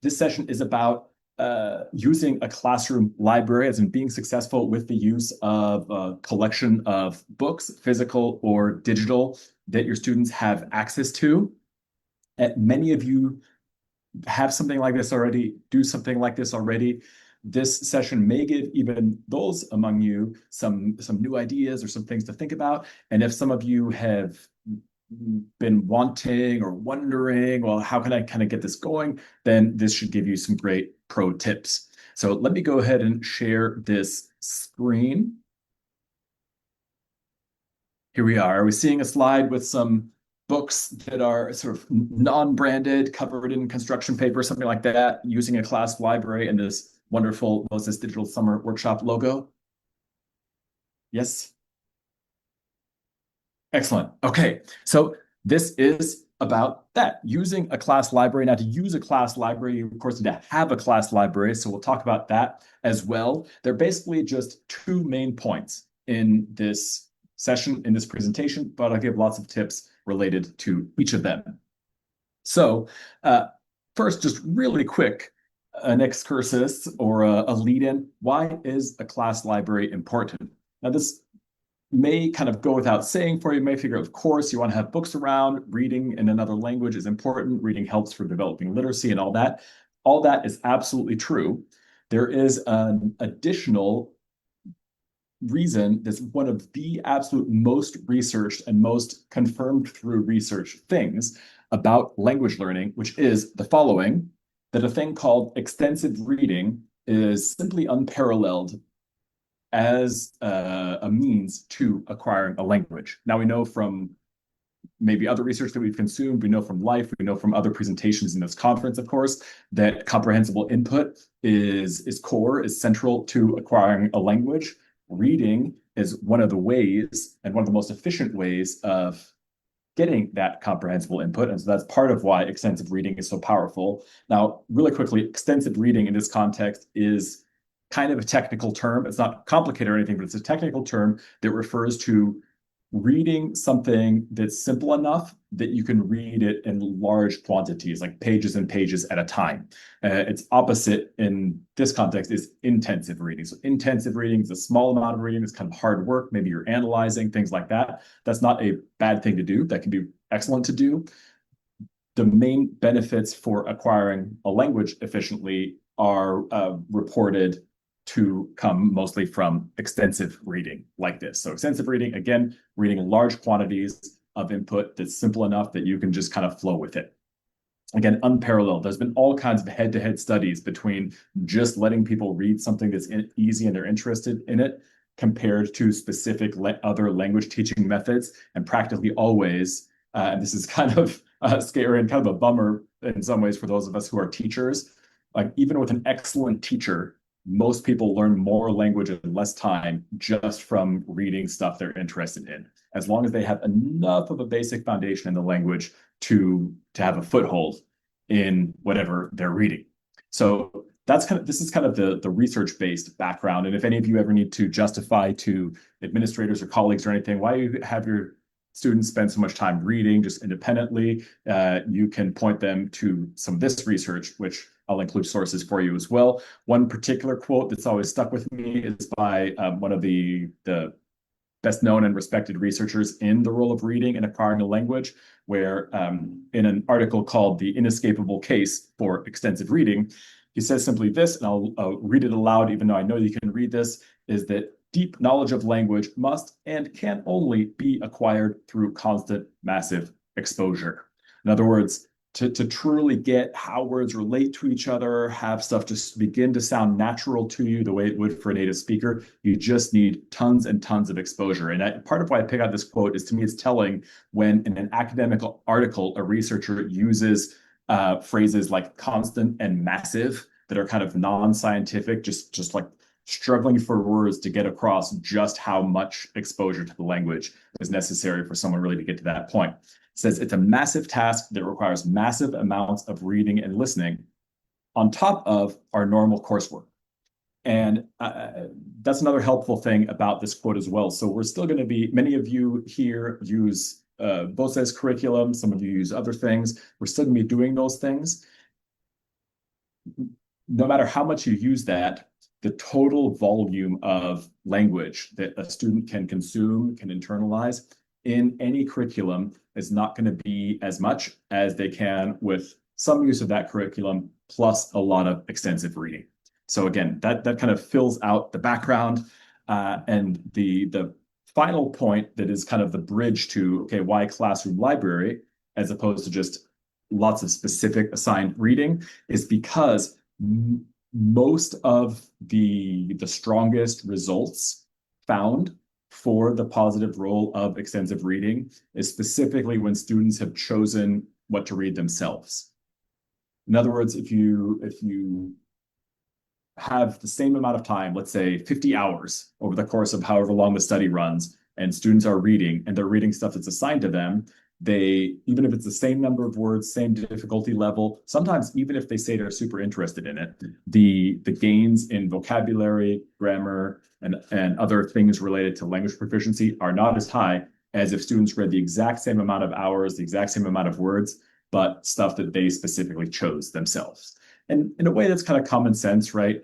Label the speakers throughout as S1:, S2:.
S1: This session is about using a classroom library, as in being successful with the use of a collection of books, physical or digital, that your students have access to. Many of you have something like this already, do something like this already. This session may give even those among you some new ideas or some things to think about. And if some of you have been wanting or wondering, well, how can I kind of get this going? Then this should give you some great pro tips. So let me go ahead and share this screen. Here we are. Are we seeing a slide with some books that are sort of non-branded, covered in construction paper, something like that, using a class library and this wonderful Moses Digital Summer Workshop logo? Yes? Excellent. Okay, so this is about that, using a class library. Now, to use a class library, you, of course, need to have a class library, so we'll talk about that as well. They're basically just two main points in this session, in this presentation, but I'll give lots of tips related to each of them. So first, just really quick, an excursus or a lead-in. Why is a class library important? Now, this may kind of go without saying for you. You may figure, of course, you want to have books around. Reading in another language is important. Reading helps for developing literacy and all that. All that is absolutely true. There is an additional reason that's one of the absolute most researched and most confirmed through research things about language learning, which is the following, that a thing called extensive reading is simply unparalleled as a means to acquiring a language. Now, we know from maybe other research that we've consumed, we know from life, we know from other presentations in this conference, of course, that comprehensible input is core, is central to acquiring a language. Reading is one of the ways, and one of the most efficient ways, of getting that comprehensible input. And so that's part of why extensive reading is so powerful. Now, really quickly, extensive reading in this context is kind of a technical term. It's not complicated or anything, but it's a technical term that refers to reading something that's simple enough that you can read it in large quantities, like pages and pages at a time. Its opposite in this context is intensive reading. So intensive reading is a small amount of reading. It's kind of hard work. Maybe you're analyzing, things like that. That's not a bad thing to do. That can be excellent to do. The main benefits for acquiring a language efficiently are reported to come mostly from extensive reading like this. So extensive reading, again, reading large quantities of input that's simple enough that you can just kind of flow with it. Again, unparalleled. There's been all kinds of head-to-head studies between just letting people read something that's easy and they're interested in it compared to specific other language teaching methods. And practically always, and this is kind of scary and kind of a bummer in some ways for those of us who are teachers, like even with an excellent teacher, most people learn more language in less time just from reading stuff they're interested in, as long as they have enough of a basic foundation in the language to have a foothold in whatever they're reading. So that's this is kind of the research-based background. And if any of you ever need to justify to administrators or colleagues or anything why you have your students spend so much time reading just independently, you can point them to some of this research, which I'll include sources for you as well. One particular quote that's always stuck with me is by one of the best known and respected researchers in the role of reading and acquiring a language, where in an article called "The Inescapable Case for Extensive Reading," he says simply this, and I'll read it aloud, even though I know you can read this, is that deep knowledge of language must and can only be acquired through constant, massive exposure. In other words, to truly get how words relate to each other, have stuff just begin to sound natural to you the way it would for a native speaker, you just need tons and tons of exposure. And part of why I pick out this quote is, to me, it's telling when in an academic article, a researcher uses phrases like constant and massive that are kind of non-scientific, just like struggling for words to get across just how much exposure to the language is necessary for someone really to get to that point. It says it's a massive task that requires massive amounts of reading and listening on top of our normal coursework. And that's another helpful thing about this quote as well. So we're still going to be, many of you here use BOSE's curriculum, some of you use other things. We're still going to be doing those things. no matter how much you use that, the total volume of language that a student can consume, can internalize in any curriculum is not going to be as much as they can with some use of that curriculum plus a lot of extensive reading. So again, that kind of fills out the background. And the final point that is kind of the bridge to, okay, why classroom library, as opposed to just lots of specific assigned reading, is because most of the strongest results found for the positive role of extensive reading is specifically when students have chosen what to read themselves. In other words, if you have the same amount of time, let's say 50 hours over the course of however long the study runs, and students are reading and they're reading stuff that's assigned to them, they, even if it's the same number of words, same difficulty level, sometimes even if they say they're super interested in it, the gains in vocabulary, grammar, and other things related to language proficiency are not as high as if students read the exact same amount of hours, the exact same amount of words, but stuff that they specifically chose themselves. And in a way, that's kind of common sense, right?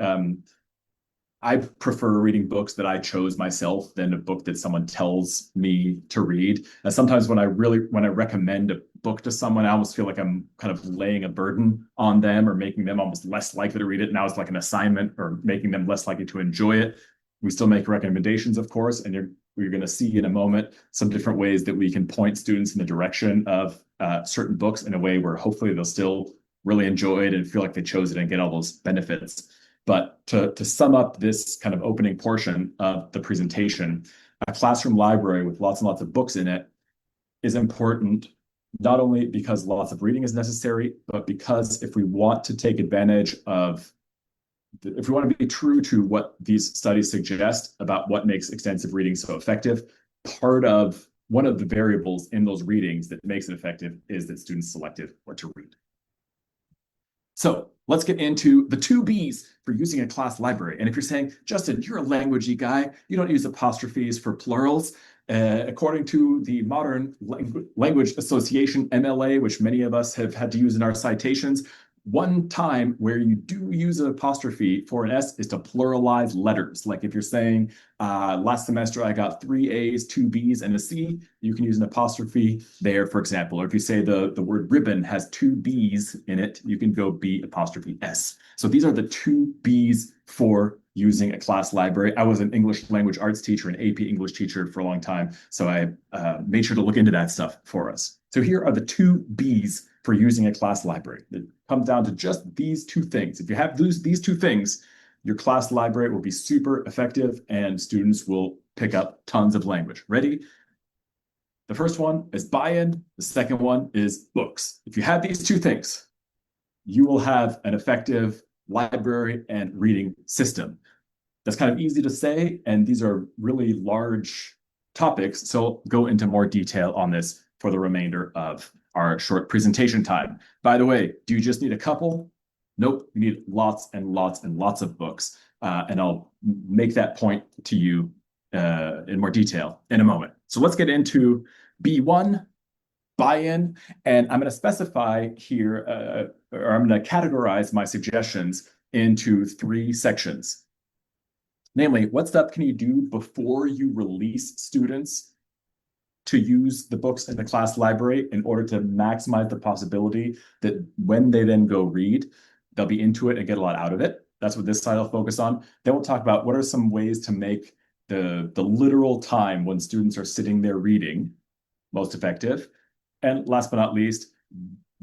S1: I prefer reading books that I chose myself than a book that someone tells me to read. And sometimes when I recommend a book to someone, I almost feel like I'm kind of laying a burden on them or making them almost less likely to read it. Now it's like an assignment or making them less likely to enjoy it. We still make recommendations, of course, and you're going to see in a moment some different ways that we can point students in the direction of certain books in a way where hopefully they'll still really enjoy it and feel like they chose it and get all those benefits. But to sum up this kind of opening portion of the presentation, a classroom library with lots and lots of books in it is important, not only because lots of reading is necessary, but because if we want to take advantage of, if we want to be true to what these studies suggest about what makes extensive reading so effective, one of the variables in those readings that makes it effective is that students selected what to read. So let's get into the two B's for using a class library. And if you're saying, Justin, you're a languagey guy, you don't use apostrophes for plurals. According to the Modern Language Association, MLA, which many of us have had to use in our citations, one time where you do use an apostrophe for an S is to pluralize letters. Like if you're saying, last semester I got 3 A's, 2 B's, and a C, you can use an apostrophe there, for example. Or if you say the word ribbon has 2 B's in it, you can go B apostrophe S. So these are the 2 B's for using a class library. I was an English language arts teacher, an AP English teacher for a long time, so I made sure to look into that stuff for us. So here are the 2 B's for using a class library. It comes down to just these 2 things. If you have these 2 things, your class library will be super effective and students will pick up tons of language. Ready? The first one is buy-in. The second one is books. If you have these 2 things, you will have an effective library and reading system. That's kind of easy to say, and these are really large topics, so I'll go into more detail on this for the remainder of our short presentation time. By the way, do you just need a couple? Nope, you need lots and lots and lots of books, and I'll make that point to you in more detail in a moment. So let's get into B1, buy-in, and I'm going to specify here, or I'm going to categorize my suggestions into 3 sections. Namely, what stuff can you do before you release students to use the books in the class library in order to maximize the possibility that when they then go read, they'll be into it and get a lot out of it. That's what this slide will focus on. Then we'll talk about what are some ways to make the literal time when students are sitting there reading most effective. And last but not least,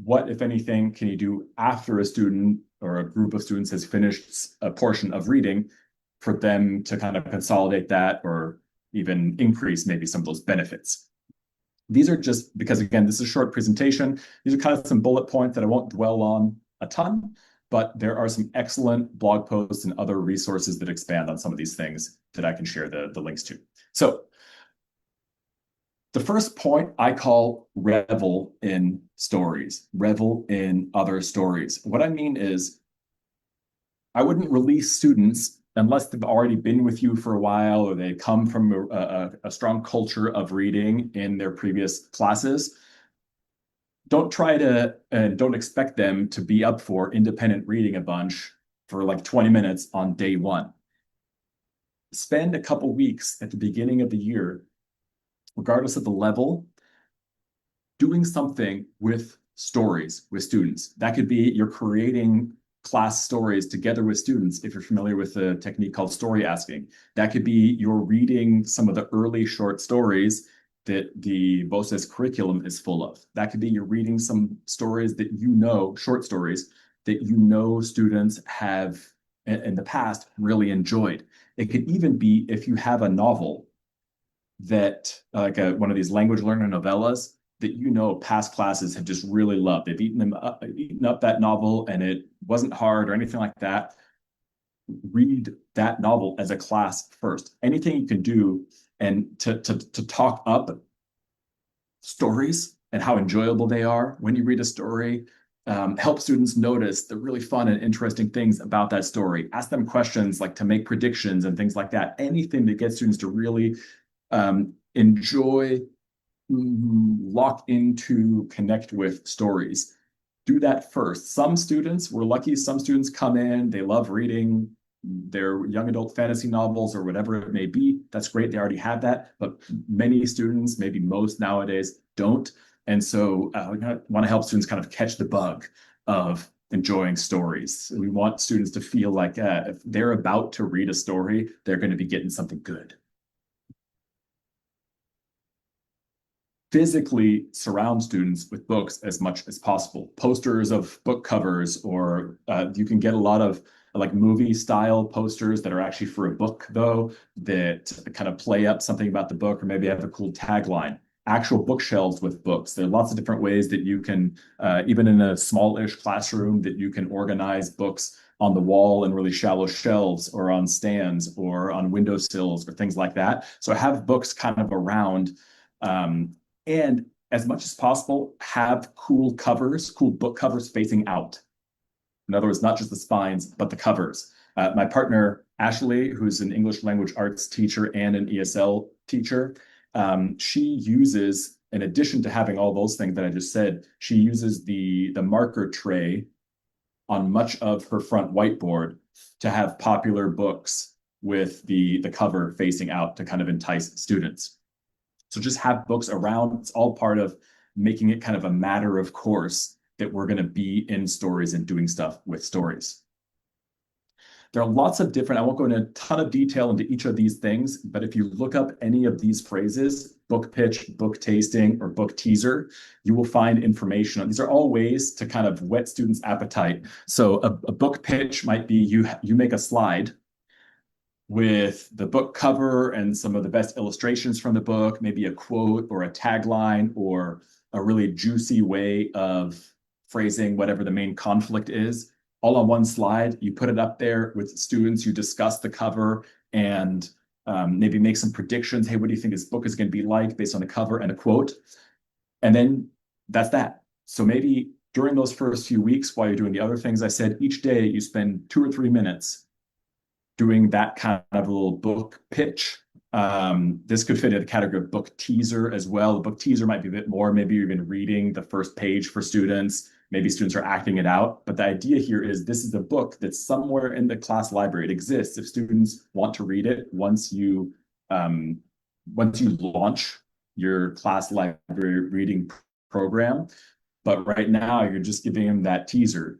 S1: what, if anything, can you do after a student or a group of students has finished a portion of reading for them to kind of consolidate that or even increase maybe some of those benefits. These are just, because again, this is a short presentation, these are kind of some bullet points that I won't dwell on a ton, but there are some excellent blog posts and other resources that expand on some of these things that I can share the links to. So the first point I call revel in stories, revel in other stories. What I mean is I wouldn't release students unless they've already been with you for a while or they come from a strong culture of reading in their previous classes. Don't try to, and don't expect them to be up for independent reading a bunch for like 20 minutes on day one. Spend a couple weeks at the beginning of the year, regardless of the level, doing something with stories with students. That could be you're creating class stories together with students, if you're familiar with the technique called story asking. That could be you're reading some of the early short stories that the BOSES curriculum is full of. That could be you're reading some stories that you know, short stories that you know students have in the past really enjoyed. It could even be if you have a novel that like one of these language learner novellas that you know past classes have just really loved. They've eaten up that novel, and it wasn't hard or anything like that. Read that novel as a class first. Anything you can do and to talk up stories and how enjoyable they are when you read a story. Help students notice the really fun and interesting things about that story. Ask them questions like to make predictions and things like that. Anything that gets students to really enjoy, lock into, connect with stories. Do that first. Some students, we're lucky, some students come in, they love reading their young adult fantasy novels or whatever it may be. That's great. They already have that. But many students, maybe most nowadays, don't. And so we want to help students kind of catch the bug of enjoying stories. We want students to feel like if they're about to read a story, they're going to be getting something good. Physically surround students with books as much as possible. Posters of book covers, or you can get a lot of like movie style posters that are actually for a book, though, that kind of play up something about the book or maybe have a cool tagline. Actual bookshelves with books. There are lots of different ways that you can, even in a smallish classroom, that you can organize books on the wall in really shallow shelves or on stands or on windowsills or things like that. So have books kind of around. And as much as possible, have cool covers, cool book covers facing out. In other words, not just the spines, but the covers. My partner, Ashley, who's an English language arts teacher and an ESL teacher, she uses, in addition to having all those things that I just said, she uses the marker tray on much of her front whiteboard to have popular books with the cover facing out to kind of entice students. So just have books around. It's all part of making it kind of a matter of course that we're going to be in stories and doing stuff with stories. There are lots of different, I won't go into a ton of detail into each of these things, but if you look up any of these phrases, book pitch, book tasting, or book teaser, you will find information. These are all ways to kind of whet students' appetite. So a book pitch might be you make a slide with the book cover and some of the best illustrations from the book, maybe a quote or a tagline or a really juicy way of phrasing whatever the main conflict is, all on one slide. You put it up there with students, you discuss the cover and maybe make some predictions. Hey, what do you think this book is going to be like based on the cover and a quote? And then that's that. So maybe during those first few weeks, while you're doing the other things I said, each day you spend 2 or 3 minutes doing that kind of a little book pitch. This could fit in the category of book teaser as well. The book teaser might be a bit more. Maybe you're even reading the first page for students. Maybe students are acting it out. But the idea here is this is a book that's somewhere in the class library. It exists if students want to read it once you launch your class library reading program. But right now, you're just giving them that teaser.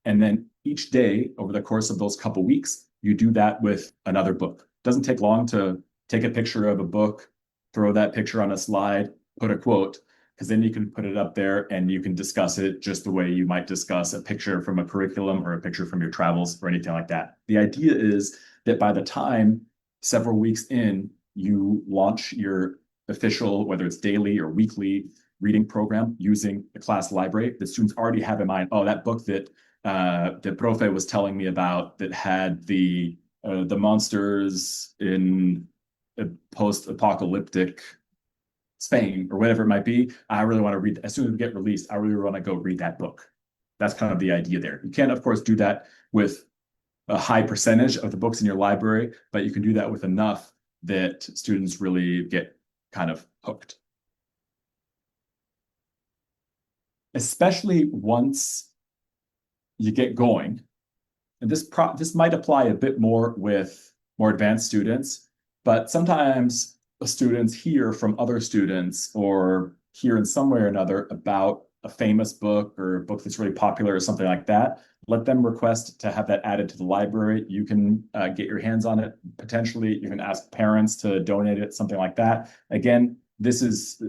S1: And then each day over the course of those couple weeks, you do that with another book. It doesn't take long to take a picture of a book, throw that picture on a slide, put a quote, because then you can put it up there and you can discuss it just the way you might discuss a picture from a curriculum or a picture from your travels or anything like that. The idea is that by the time several weeks in, you launch your official, whether it's daily or weekly reading program using the class library, the students already have in mind, oh, that book that Profe was telling me about that had the monsters in a post-apocalyptic Spain or whatever it might be. I really want to read, as soon as we get released, I really want to go read that book. That's kind of the idea there. You can't, of course, do that with a high percentage of the books in your library, but you can do that with enough that students really get kind of hooked. Especially once you get going, and this might apply a bit more with more advanced students, but sometimes students hear from other students or hear in some way or another about a famous book or a book that's really popular or something like that. Let them request to have that added to the library. You can get your hands on it potentially. You can ask parents to donate it, something like that. Again, this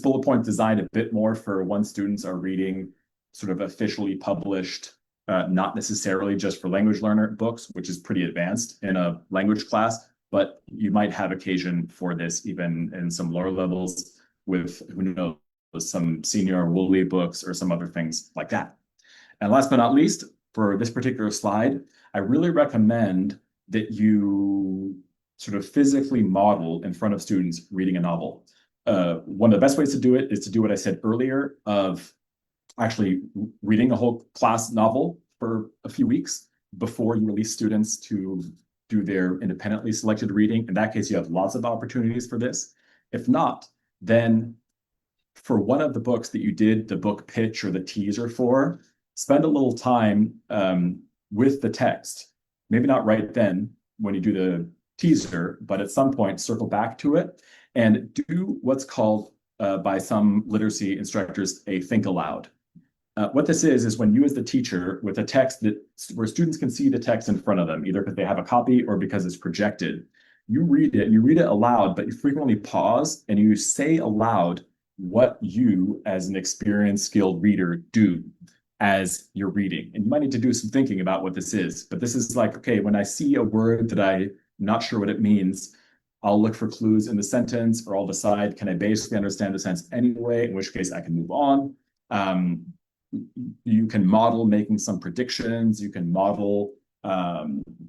S1: bullet point designed a bit more for when students are reading sort of officially published, not necessarily just for language learner books, which is pretty advanced in a language class, but you might have occasion for this even in some lower levels with, who knows, some senior Woolley books or some other things like that. And last but not least, for this particular slide, I really recommend that you sort of physically model in front of students reading a novel. One of the best ways to do it is to do what I said earlier of actually reading a whole class novel for a few weeks before you release students to do their independently selected reading. In that case, you have lots of opportunities for this. If not, then for one of the books that you did the book pitch or the teaser for, spend a little time with the text. Maybe not right then when you do the teaser, but at some point circle back to it and do what's called by some literacy instructors a think aloud. What this is when you as the teacher with a text where students can see the text in front of them, either because they have a copy or because it's projected, you read it aloud, but you frequently pause and you say aloud what you as an experienced, skilled reader do as you're reading. And you might need to do some thinking about what this is, but this is like, okay, when I see a word that I'm not sure what it means, I'll look for clues in the sentence, or I'll decide, can I basically understand the sense anyway, in which case I can move on. You can model making some predictions. You can model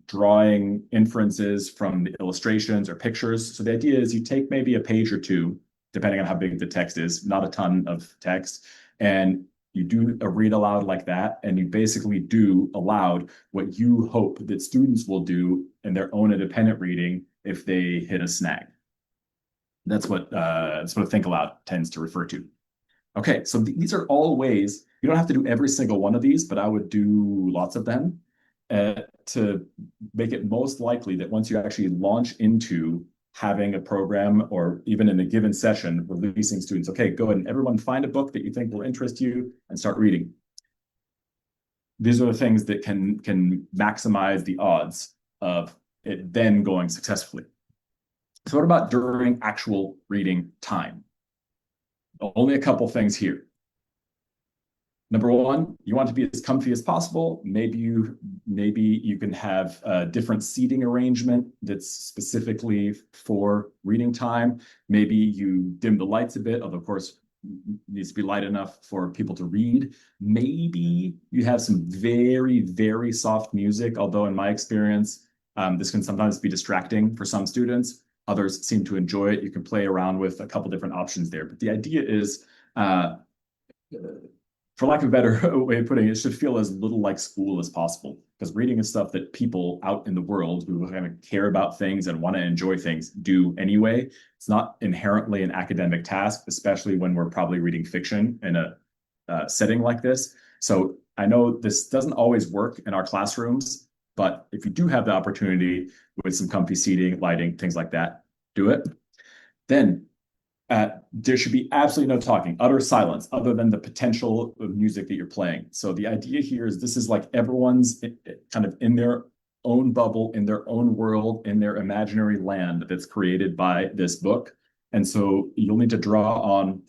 S1: drawing inferences from the illustrations or pictures. So the idea is you take maybe a page or two, depending on how big the text is, not a ton of text, and you do a read aloud like that, and you basically do aloud what you hope that students will do in their own independent reading if they hit a snag. That's what think aloud tends to refer to. Okay, so these are all ways. You don't have to do every single one of these, but I would do lots of them to make it most likely that once you actually launch into having a program or even in a given session, releasing students, okay, go ahead and everyone find a book that you think will interest you and start reading. These are the things that can maximize the odds of it then going successfully. So what about during actual reading time? Only a couple things here. Number one, you want to be as comfy as possible. Maybe you can have a different seating arrangement that's specifically for reading time. Maybe you dim the lights a bit, although of course it needs to be light enough for people to read. Maybe you have some very, very soft music, although in my experience, this can sometimes be distracting for some students. Others seem to enjoy it. You can play around with a couple different options there. But the idea is, for lack of a better way of putting it, it should feel as little like school as possible. Because reading is stuff that people out in the world who kind of care about things and want to enjoy things do anyway. It's not inherently an academic task, especially when we're probably reading fiction in a setting like this. So I know this doesn't always work in our classrooms, but if you do have the opportunity with some comfy seating, lighting, things like that, do it. Then there should be absolutely no talking, utter silence, other than the potential of music that you're playing. So the idea here is this is like everyone's kind of in their own bubble, in their own world, in their imaginary land that's created by this book. And so you'll need to draw on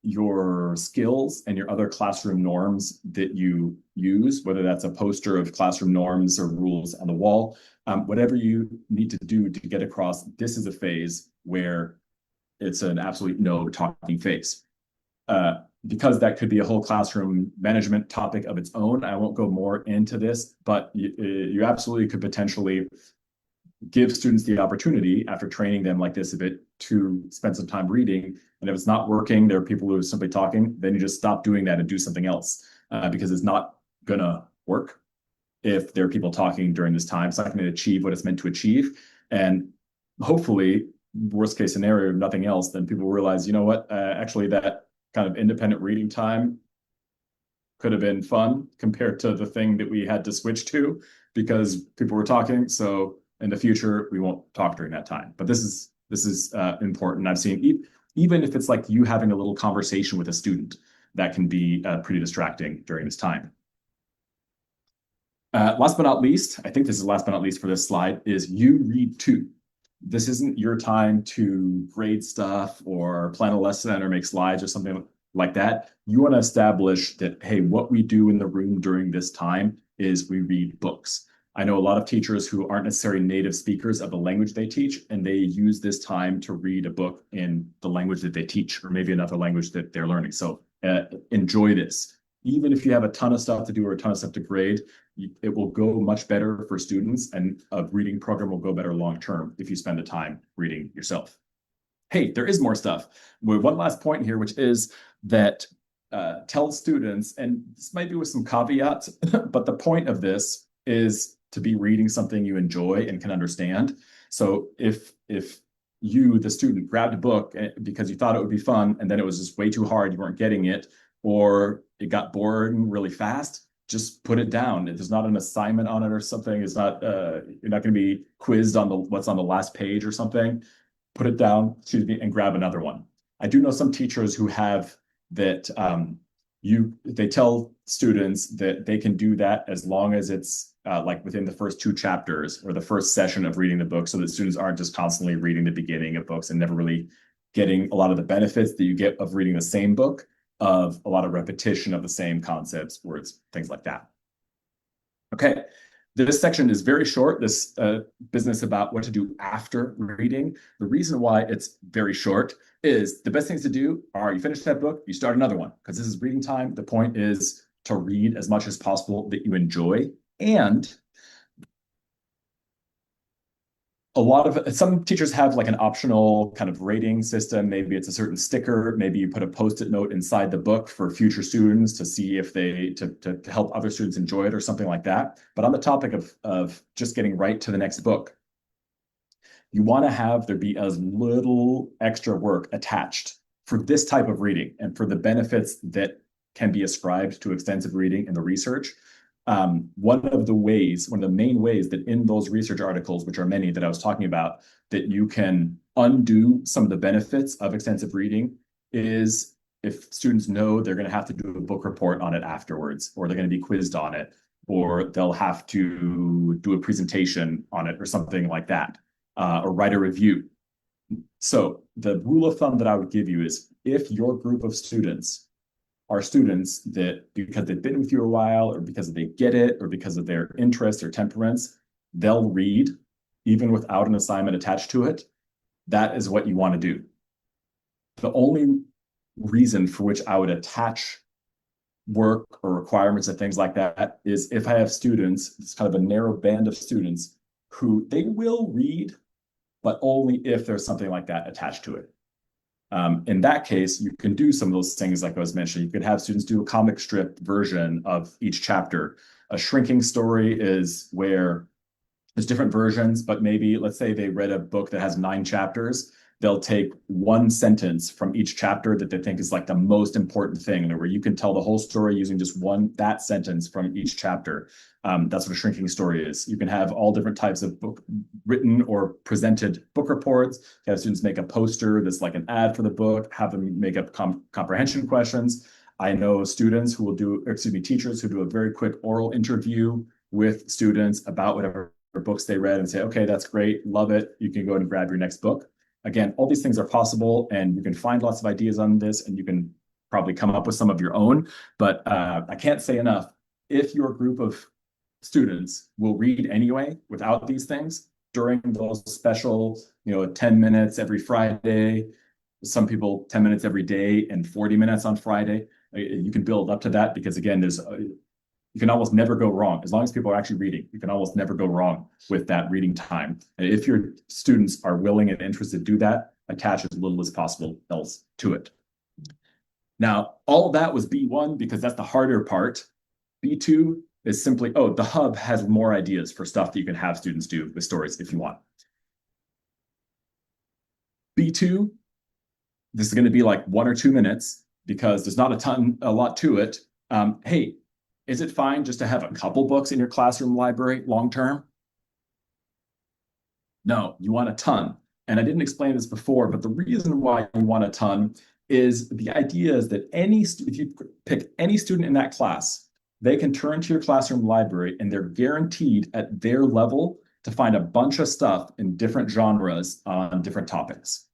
S1: your skills and your other classroom norms that you use, whether that's a poster of classroom norms or rules on the wall, whatever you need to do to get across, this is a phase where it's an absolute no talking phase. Because that could be a whole classroom management topic of its own. I won't go more into this, but you absolutely could potentially give students the opportunity after training them like this a bit to spend some time reading. And if it's not working, there are people who are simply talking, then you just stop doing that and do something else because it's not gonna work if there are people talking during this time. It's not going to achieve what it's meant to achieve. And hopefully, worst case scenario, if nothing else, then people realize, you know what, actually that kind of independent reading time could have been fun compared to the thing that we had to switch to because people were talking. So in the future, we won't talk during that time. But this is important. I've seen even if it's like you having a little conversation with a student, that can be pretty distracting during this time. Last but not least, I think this is last but not least for this slide, is you read too. This isn't your time to grade stuff or plan a lesson or make slides or something like that. You want to establish that, hey, what we do in the room during this time is we read books. I know a lot of teachers who aren't necessarily native speakers of the language they teach, and they use this time to read a book in the language that they teach, or maybe another language that they're learning. So enjoy this. Even if you have a ton of stuff to do or a ton of stuff to grade, it will go much better for students, and a reading program will go better long term if you spend the time reading yourself. Hey, there is more stuff. One last point here, which is that tell students, and this might be with some caveats, but the point of this is to be reading something you enjoy and can understand. So if you, the student, grabbed a book because you thought it would be fun, and then it was just way too hard, you weren't getting it, or it got boring really fast, just put it down. If there's not an assignment on it or something, it's not you're not going to be quizzed on what's on the last page or something. Put it down, excuse me, and grab another one. I do know some teachers who have that. They tell students that they can do that as long as it's like within the first 2 chapters or the first session of reading the book, so that students aren't just constantly reading the beginning of books and never really getting a lot of the benefits that you get of reading the same book, of a lot of repetition of the same concepts, words, things like that. Okay, this section is very short, this business about what to do after reading. The reason why it's very short is the best things to do are you finish that book, you start another one, because this is reading time. The point is to read as much as possible that you enjoy. And some teachers have like an optional kind of rating system. Maybe it's a certain sticker. Maybe you put a post-it note inside the book for future students to see if to help other students enjoy it or something like that. But on the topic of just getting right to the next book, you want to have there be as little extra work attached for this type of reading and for the benefits that can be ascribed to extensive reading in the research. One of the main ways that in those research articles, which are many that I was talking about, that you can undo some of the benefits of extensive reading is if students know they're going to have to do a book report on it afterwards, or they're going to be quizzed on it, or they'll have to do a presentation on it or something like that, or write a review. So the rule of thumb that I would give you is if your group of students are students that, because they've been with you a while, or because they get it, or because of their interests or temperaments, they'll read even without an assignment attached to it. That is what you want to do. The only reason for which I would attach work or requirements and things like that is if I have students, it's kind of a narrow band of students who they will read, but only if there's something like that attached to it. In that case, you can do some of those things like I was mentioning. You could have students do a comic strip version of each chapter. A shrinking story is where there's different versions, but maybe let's say they read a book that has 9 chapters. They'll take one sentence from each chapter that they think is like the most important thing, where you can tell the whole story using just that sentence from each chapter. That's what a shrinking story is. You can have all different types of book written or presented book reports. You have students make a poster that's like an ad for the book, have them make up comprehension questions. I know students who will teachers who do a very quick oral interview with students about whatever books they read and say, okay, that's great, love it. You can go and grab your next book. Again, all these things are possible, and you can find lots of ideas on this, and you can probably come up with some of your own. But I can't say enough. If your group of students will read anyway without these things during those special, 10 minutes every Friday, some people 10 minutes every day and 40 minutes on Friday, you can build up to that, because again, you can almost never go wrong. As long as people are actually reading, you can almost never go wrong with that reading time. And if your students are willing and interested to do that, attach as little as possible else to it. Now, all of that was B1 because that's the harder part. B2 is simply, the hub has more ideas for stuff that you can have students do with stories if you want. B2, this is going to be like 1 or 2 minutes because there's not a lot to it. Hey, is it fine just to have a couple books in your classroom library long term? No, you want a ton. And I didn't explain this before, but the reason why you want a ton is the idea is that if you pick any student in that class, they can turn to your classroom library and they're guaranteed at their level to find a bunch of stuff in different genres on different topics.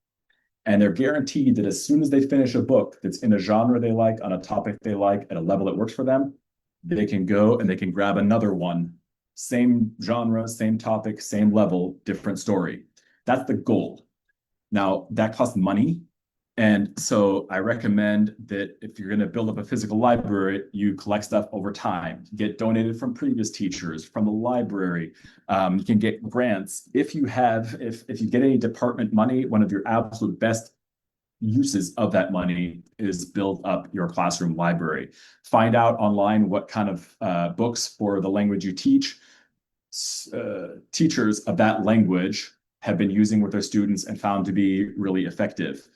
S1: And they're guaranteed that as soon as they finish a book that's in a genre they like, on a topic they like, at a level that works for them, they can go and they can grab another one. Same genre, same topic, same level, different story. That's the goal. Now, that costs money. And so I recommend that if you're going to build up a physical library, you collect stuff over time, get donated from previous teachers, from the library. You can get grants. If you get any department money, one of your absolute best uses of that money is build up your classroom library. Find out online what kind of books for the language you teach teachers of that language have been using with their students and found to be really effective.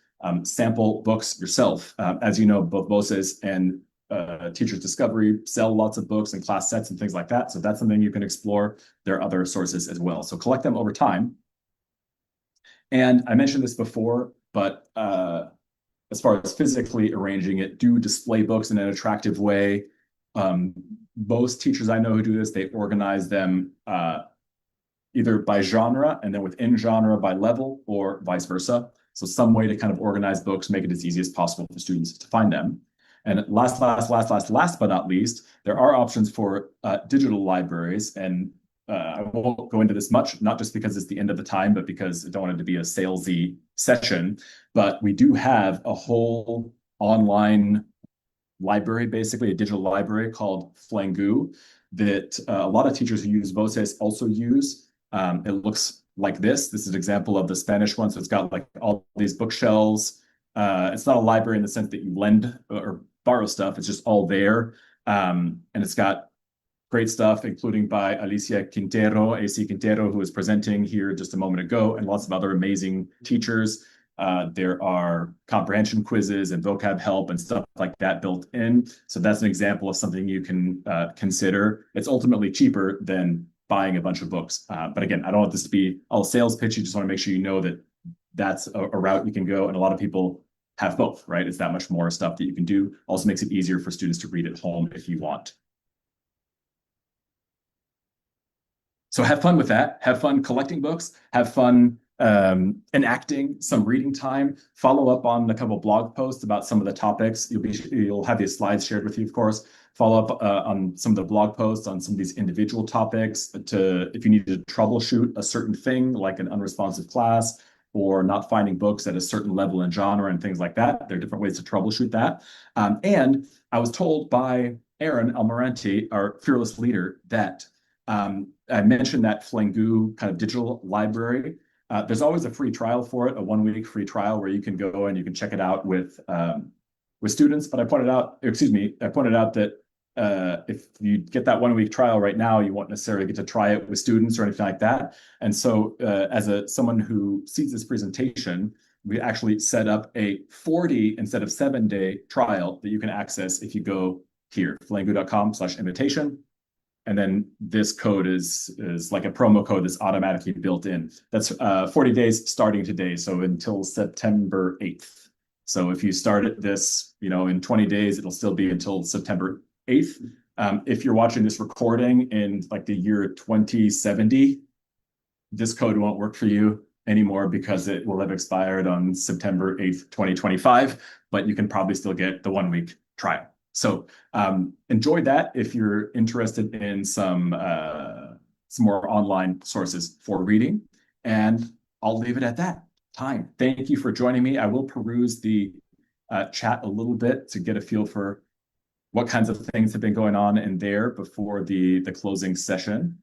S1: Sample books yourself. As you know, both Voces and Teachers Discovery sell lots of books and class sets and things like that. So that's something you can explore. There are other sources as well. So collect them over time. And I mentioned this before, but as far as physically arranging it, do display books in an attractive way. Most teachers I know who do this, they organize them either by genre and then within genre by level or vice versa. So some way to kind of organize books, make it as easy as possible for students to find them. And last but not least, there are options for digital libraries. And I won't go into this much, not just because it's the end of the time, but because I don't want it to be a salesy session. But we do have a whole online library, basically a digital library called Flangu that a lot of teachers who use Voces also use. It looks like this. This is an example of the Spanish one. So it's got like all these bookshelves. It's not a library in the sense that you lend or borrow stuff. It's just all there. And it's got great stuff, including by Alicia Quintero, AC Quintero, who was presenting here just a moment ago, and lots of other amazing teachers. There are comprehension quizzes and vocab help and stuff like that built in. So that's an example of something you can consider. It's ultimately cheaper than buying a bunch of books. But again, I don't want this to be all sales pitch. You just want to make sure you know that that's a route you can go. And a lot of people have both, right? It's that much more stuff that you can do. Also makes it easier for students to read at home if you want. So have fun with that. Have fun collecting books. Have fun enacting some reading time. Follow up on a couple blog posts about some of the topics. You'll have these slides shared with you, of course. Follow up on some of the blog posts on some of these individual topics. If you need to troubleshoot a certain thing, like an unresponsive class, or not finding books at a certain level and genre and things like that. There are different ways to troubleshoot that. And I was told by Aaron Almirante, our fearless leader, that I mentioned that Flangu kind of digital library. There's always a free trial for it, a 1 week free trial where you can go and you can check it out with students. But I pointed out that if you get that 1 week trial right now, you won't necessarily get to try it with students or anything like that. And so as someone who sees this presentation, we actually set up a 40 instead of 7-day trial that you can access if you go here, flangu.com/invitation. And then this code is like a promo code that's automatically built in. That's 40 days starting today, so until September 8th. So if you start this, in 20 days, it'll still be until September 8th. If you're watching this recording in like the year 2070, this code won't work for you anymore because it will have expired on September 8th, 2025, but you can probably still get the 1 week trial. So enjoy that if you're interested in some more online sources for reading. And I'll leave it at that time. Thank you for joining me. I will peruse the chat a little bit to get a feel for what kinds of things have been going on in there before the closing session.